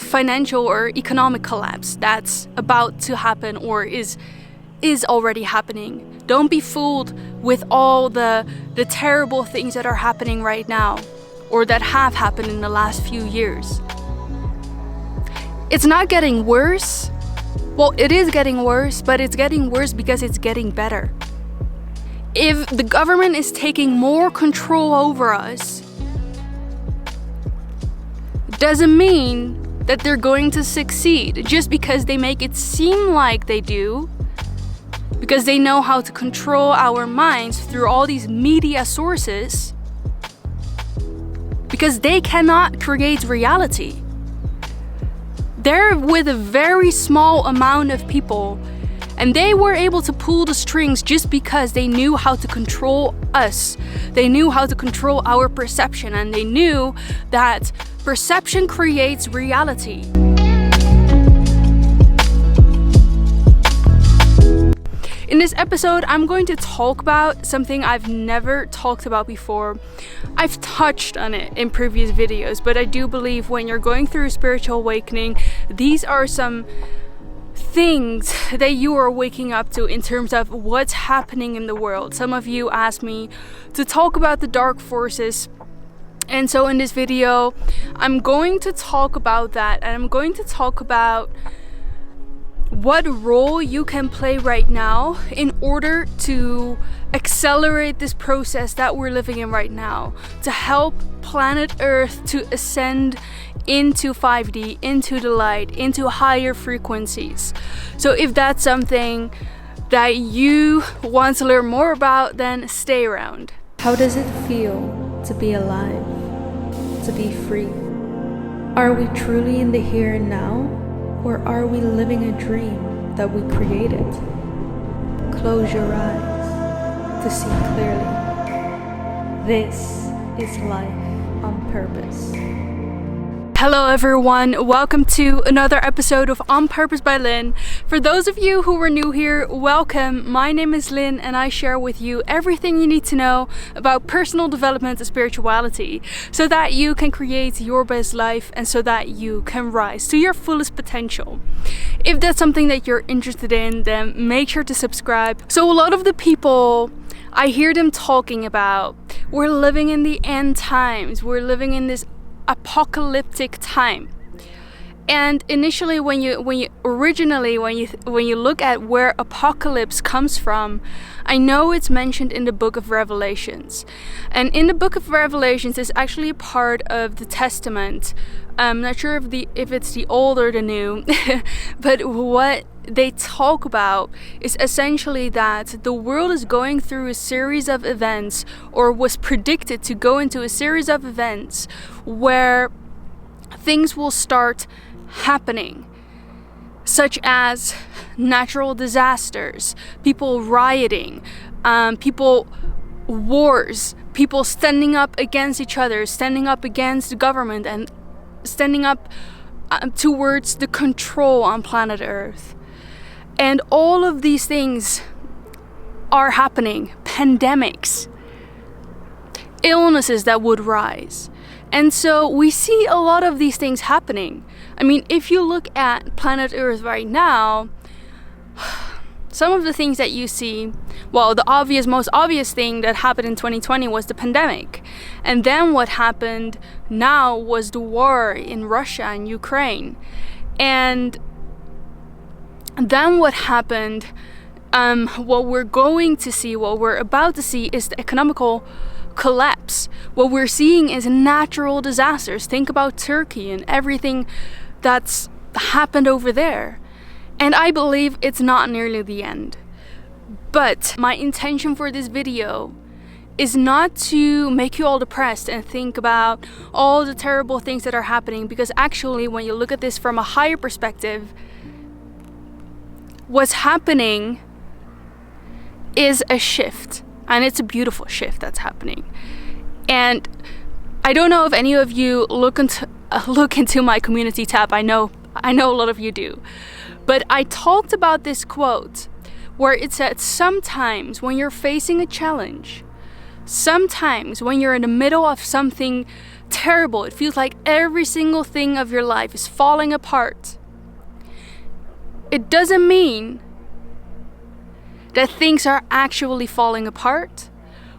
financial or economic collapse that's about to happen or is already happening. Don't be fooled with all the terrible things that are happening right now or that have happened in the last few years. It's not getting worse. Well, it is getting worse, but it's getting worse because it's getting better. If the government is taking more control over us, doesn't mean that they're going to succeed just because they make it seem like they do, because they know how to control our minds through all these media sources, because they cannot create reality. They're with a very small amount of people, and they were able to pull the strings just because they knew how to control us. They knew how to control our perception, and they knew that perception creates reality. In this episode, I'm going to talk about something I've never talked about before. I've touched on it in previous videos, but I do believe when you're going through a spiritual awakening, these are some things that you are waking up to in terms of what's happening in the world. Some of you asked me to talk about the dark forces, and so in this video I'm going to talk about that, and I'm going to talk about what role you can play right now in order to accelerate this process that we're living in right now, to help planet Earth to ascend into 5D, into the light, into higher frequencies. So if that's something that you want to learn more about, then stay around. How does it feel to be alive, to be free? Are we truly in the here and now, or are we living a dream that we created? Close your eyes to see clearly. This is life on purpose. Hello everyone, welcome to another episode of On Purpose by Lynn. For those of you who are new here, welcome. My name is Lynn and I share with you everything you need to know about personal development and spirituality so that you can create your best life and so that you can rise to your fullest potential. If that's something that you're interested in, then make sure to subscribe. So a lot of the people, I hear them talking about, we're living in the end times, we're living in this apocalyptic time. And initially when you look at where apocalypse comes from, I know it's mentioned in the book of Revelations. And in the book of Revelations is actually part of the Testament. I'm not sure if it's the old or the new, but what they talk about is essentially that the world is going through a series of events, or was predicted to go into a series of events where things will start happening, such as natural disasters, people rioting, wars, people standing up against each other, standing up against the government, and standing up towards the control on planet Earth. And all of these things are happening. Pandemics, illnesses that would rise. And so we see a lot of these things happening. I mean, if you look at planet Earth right now, some of the things that you see, well, the most obvious thing that happened in 2020 was the pandemic. And then what happened now was the war in Russia and Ukraine. And then what happened, what we're about to see is the economical collapse. What we're seeing is natural disasters. Think about Turkey and everything that's happened over there. And I believe it's not nearly the end. But my intention for this video is not to make you all depressed and think about all the terrible things that are happening, because actually when you look at this from a higher perspective, what's happening is a shift, and it's a beautiful shift that's happening. And I don't know if any of you look into my community tab. I know a lot of you do. But I talked about this quote where it said, sometimes when you're facing a challenge, sometimes when you're in the middle of something terrible. It feels like every single thing of your life is falling apart. It doesn't mean that things are actually falling apart.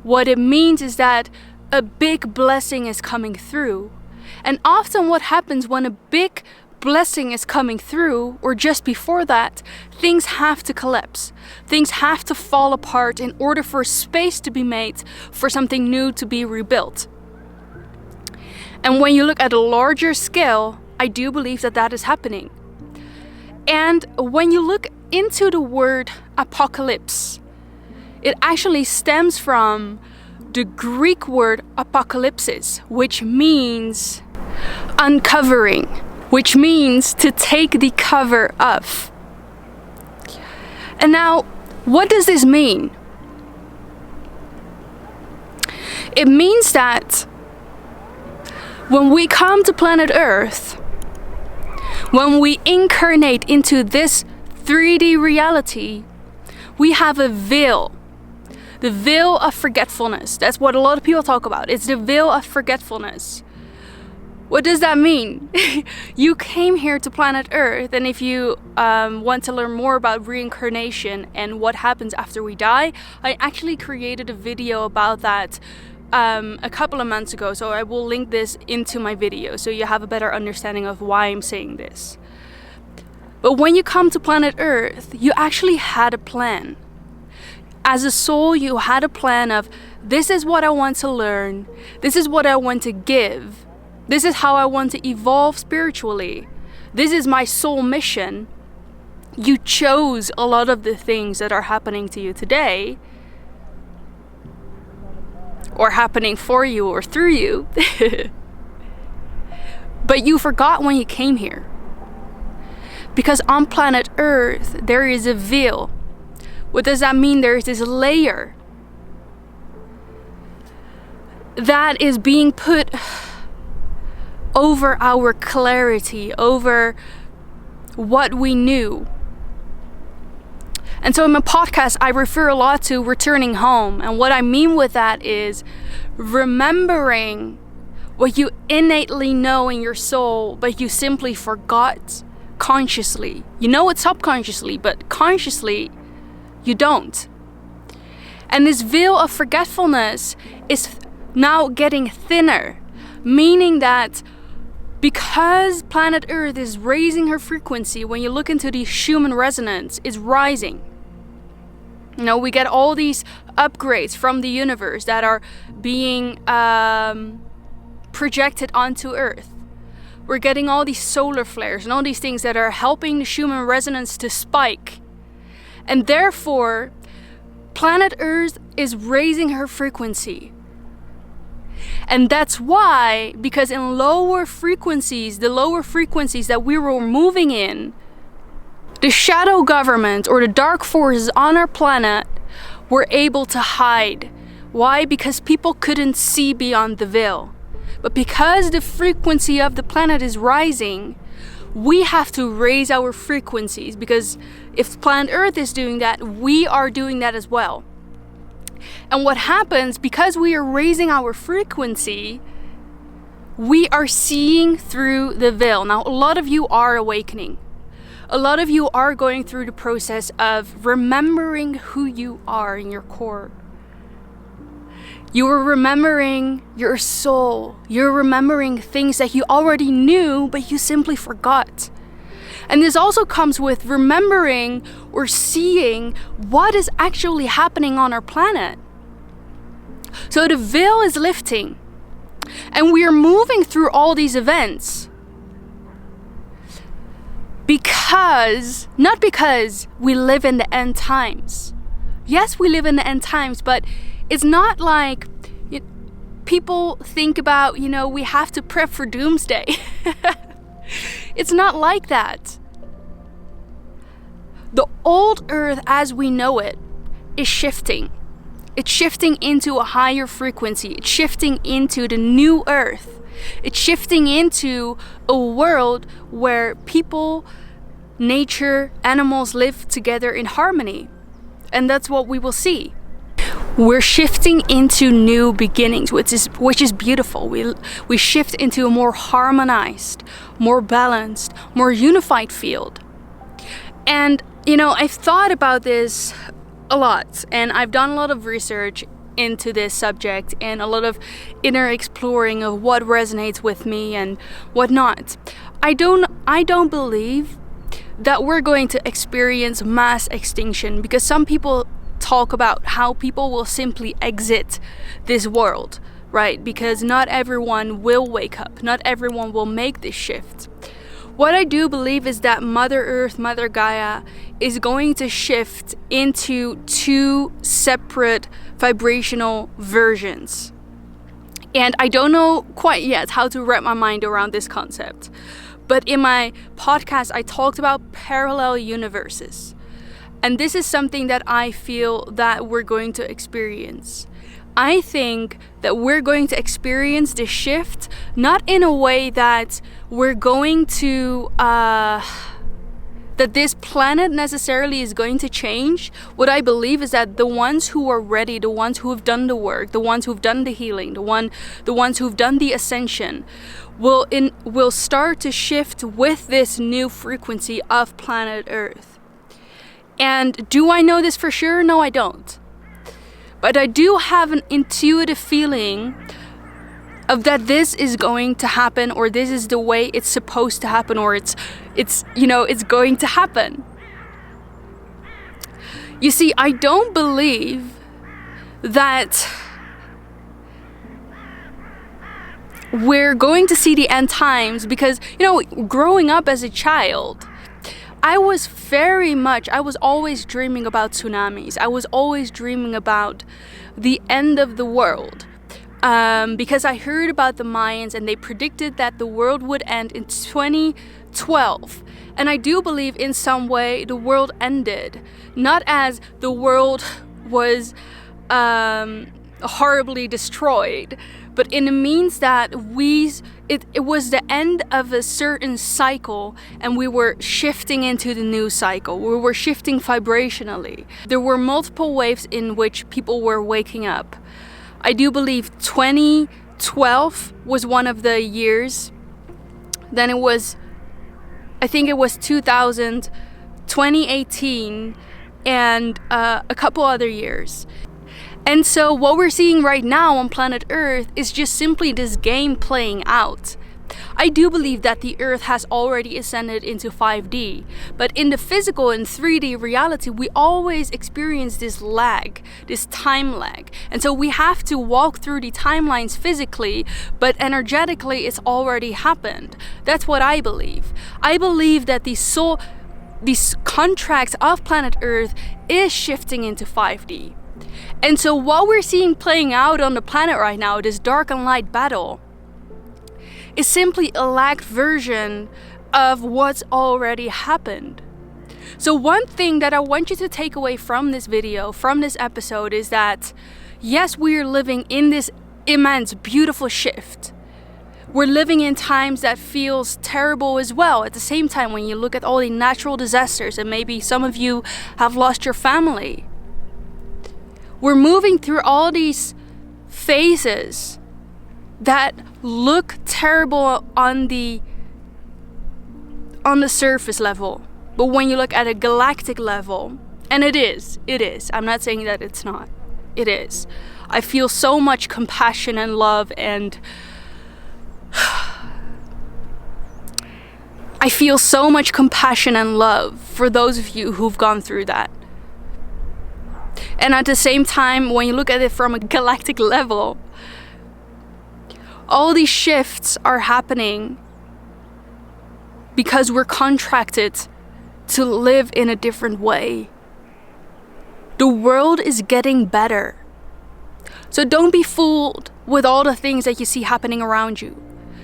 What it means is that a big blessing is coming through. And often what happens when a big blessing is coming through, or just before that, things have to collapse. Things have to fall apart in order for space to be made for something new to be rebuilt. And when you look at a larger scale, I do believe that that is happening. And when you look into the word apocalypse, it actually stems from the Greek word apocalypsis, which means uncovering, which means to take the cover off. And now, what does this mean? It means that when we come to planet Earth, when we incarnate into this 3D reality, we have a veil. The veil of forgetfulness. That's what a lot of people talk about. It's the veil of forgetfulness. What does that mean? You came here to planet Earth, and if you want to learn more about reincarnation and what happens after we die, I actually created a video about that a couple of months ago, so I will link this into my video so you have a better understanding of why I'm saying this. But when you come to planet Earth, you actually had a plan. As a soul, you had a plan of, this is what I want to learn, this is what I want to give, this is how I want to evolve spiritually, this is my soul mission. You chose a lot of the things that are happening to you today, or happening for you or through you. But you forgot when you came here. Because on planet Earth, there is a veil. What does that mean? There is this layer that is being put over our clarity, over what we knew. And so in my podcast, I refer a lot to returning home. And what I mean with that is remembering what you innately know in your soul, but you simply forgot consciously. You know it subconsciously, but consciously, you don't. And this veil of forgetfulness is now getting thinner, meaning that because planet Earth is raising her frequency, when you look into the Schumann resonance, is rising. You know, we get all these upgrades from the universe that are being projected onto Earth. We're getting all these solar flares and all these things that are helping the Schumann resonance to spike. And therefore, planet Earth is raising her frequency. And that's why, because in lower frequencies, the lower frequencies that we were moving in, the shadow government or the dark forces on our planet were able to hide. Why? Because people couldn't see beyond the veil. But because the frequency of the planet is rising, we have to raise our frequencies, because if planet Earth is doing that, we are doing that as well. And what happens, because we are raising our frequency, we are seeing through the veil. Now, a lot of you are awakening. A lot of you are going through the process of remembering who you are in your core. You are remembering your soul. You're remembering things that you already knew, but you simply forgot. And this also comes with remembering or seeing what is actually happening on our planet. So the veil is lifting, and we are moving through all these events not because we live in the end times. Yes, we live in the end times, but it's not like people think about, we have to prep for doomsday. It's not like that. The old earth as we know it is shifting. It's shifting into a higher frequency. It's shifting into the new earth. It's shifting into a world where people, nature, animals live together in harmony. And that's what we will see. We're shifting into new beginnings, which is beautiful. We shift into a more harmonized, more balanced, more unified field. And I've thought about this a lot, and I've done a lot of research into this subject and a lot of inner exploring of what resonates with me and what not. I don't believe that we're going to experience mass extinction, because some people talk about how people will simply exit this world, right? Because not everyone will wake up, not everyone will make this shift. What I do believe is that Mother Earth, Mother Gaia, is going to shift into two separate vibrational versions. And I don't know quite yet how to wrap my mind around this concept. But in my podcast, I talked about parallel universes. And this is something that I feel that we're going to experience. I think that we're going to experience this shift not in a way that we're going to that this planet necessarily is going to change. What I believe is that the ones who are ready, the ones who have done the work, the ones who've done the healing, the ones who've done the ascension will start to shift with this new frequency of planet Earth. And do I know this for sure? No, I don't. But I do have an intuitive feeling of that this is going to happen, or this is the way it's supposed to happen, or it's going to happen. You see, I don't believe that we're going to see the end times, because growing up as a child, I was always dreaming about tsunamis. I was always dreaming about the end of the world. Because I heard about the Mayans, and they predicted that the world would end in 2012. And I do believe in some way the world ended. Not as the world was horribly destroyed, but in the means that it was the end of a certain cycle, and we were shifting into the new cycle. We were shifting vibrationally. There were multiple waves in which people were waking up. I do believe 2012 was one of the years. Then I think it was 2000, 2018, and a couple other years. And so what we're seeing right now on planet Earth is just simply this game playing out. I do believe that the Earth has already ascended into 5D, but in the physical and 3D reality, we always experience this lag, this time lag. And so we have to walk through the timelines physically, but energetically it's already happened. That's what I believe. I believe that these contracts of planet Earth is shifting into 5D. And so what we're seeing playing out on the planet right now, this dark and light battle, is simply a lagged version of what's already happened. So one thing that I want you to take away from this video, from this episode, is that yes, we are living in this immense, beautiful shift. We're living in times that feels terrible as well. At the same time, when you look at all the natural disasters, and maybe some of you have lost your family. We're moving through all these phases that look terrible on the surface level. But when you look at a galactic level, and it is, I'm not saying that it's not, it is. I feel so much compassion and love, and I feel so much compassion and love for those of you who've gone through that. And at the same time, when you look at it from a galactic level, all these shifts are happening because we're contracted to live in a different way. The world is getting better. So don't be fooled with all the things that you see happening around you.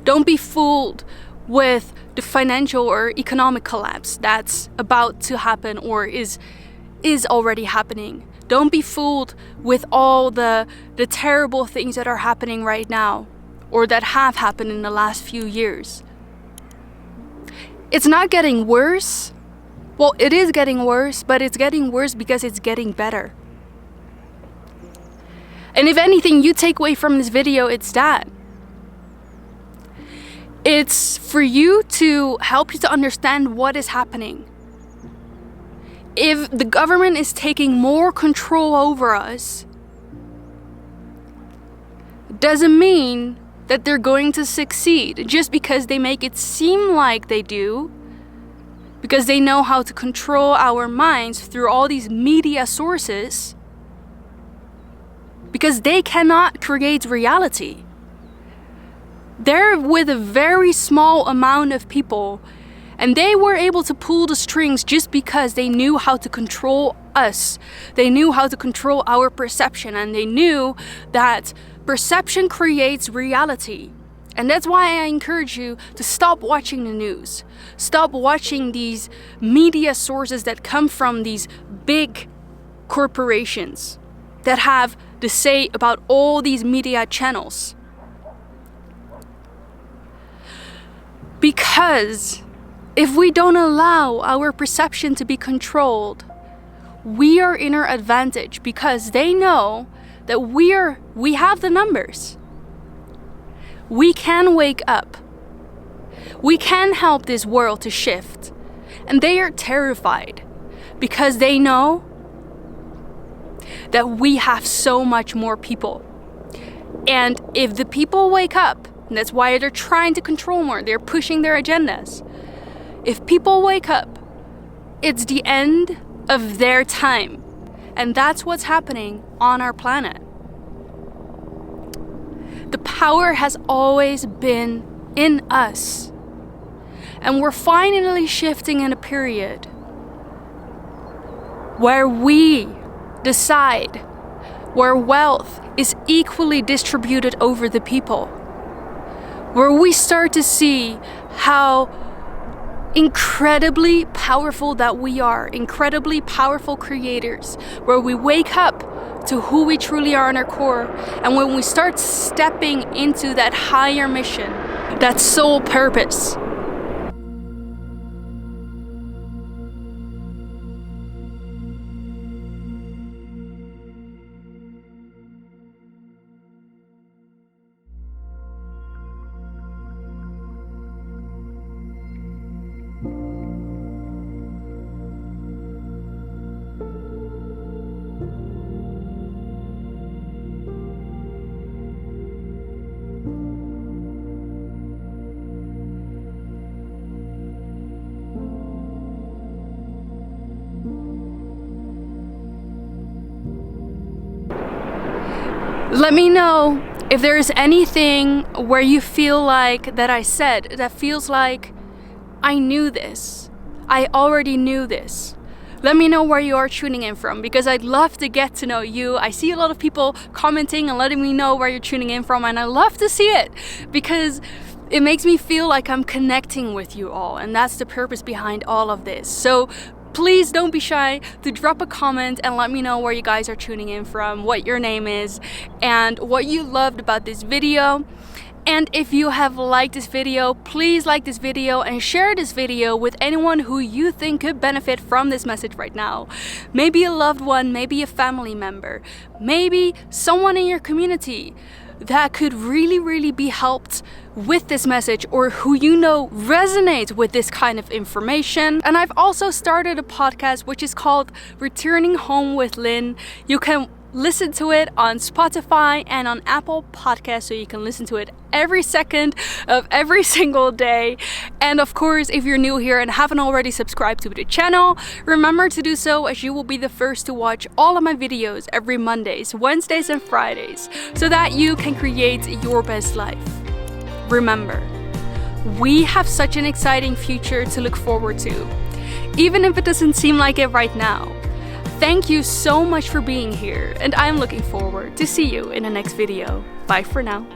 Don't be fooled with the financial or economic collapse that's about to happen or is already happening. Don't be fooled with all the terrible things that are happening right now, or that have happened in the last few years. It's not getting worse. Well, it is getting worse, but it's getting worse because it's getting better. And if anything you take away from this video, it's that. It's for you to help you to understand what is happening. If the government is taking more control over us, doesn't mean that they're going to succeed just because they make it seem like they do, because they know how to control our minds through all these media sources, because they cannot create reality. They're with a very small amount of people, and they were able to pull the strings just because they knew how to control us. They knew how to control our perception, and they knew that perception creates reality. And that's why I encourage you to stop watching the news. Stop watching these media sources that come from these big corporations that have the say about all these media channels. Because if we don't allow our perception to be controlled, we are in our advantage, because they know that we have the numbers. We can wake up. We can help this world to shift. And they are terrified because they know that we have so much more people. And if the people wake up, and that's why they're trying to control more, they're pushing their agendas. If people wake up, it's the end of their time. And that's what's happening on our planet. The power has always been in us. And we're finally shifting in a period where we decide where wealth is equally distributed over the people. Where we start to see how incredibly powerful that we are, incredibly powerful creators, where we wake up to who we truly are in our core, and when we start stepping into that higher mission, that soul purpose. Let me know if there is anything where you feel like that I said that feels like I knew this. I already knew this. Let me know where you are tuning in from, because I'd love to get to know you. I see a lot of people commenting and letting me know where you're tuning in from, and I love to see it because it makes me feel like I'm connecting with you all, and that's the purpose behind all of this. So please don't be shy to drop a comment and let me know where you guys are tuning in from, what your name is, and what you loved about this video. And if you have liked this video, please like this video and share this video with anyone who you think could benefit from this message right now. Maybe a loved one, maybe a family member, maybe someone in your community that could really be helped with this message, or who you know resonates with this kind of information. And I've also started a podcast which is called Returning Home with Lynn. You can listen to it on Spotify and on Apple Podcasts, so you can listen to it every second of every single day. And of course, if you're new here and haven't already subscribed to the channel, remember to do so, as you will be the first to watch all of my videos every Mondays, Wednesdays and Fridays, so that you can create your best life. Remember, we have such an exciting future to look forward to, even if it doesn't seem like it right now. Thank you so much for being here, and I'm looking forward to see you in the next video. Bye for now.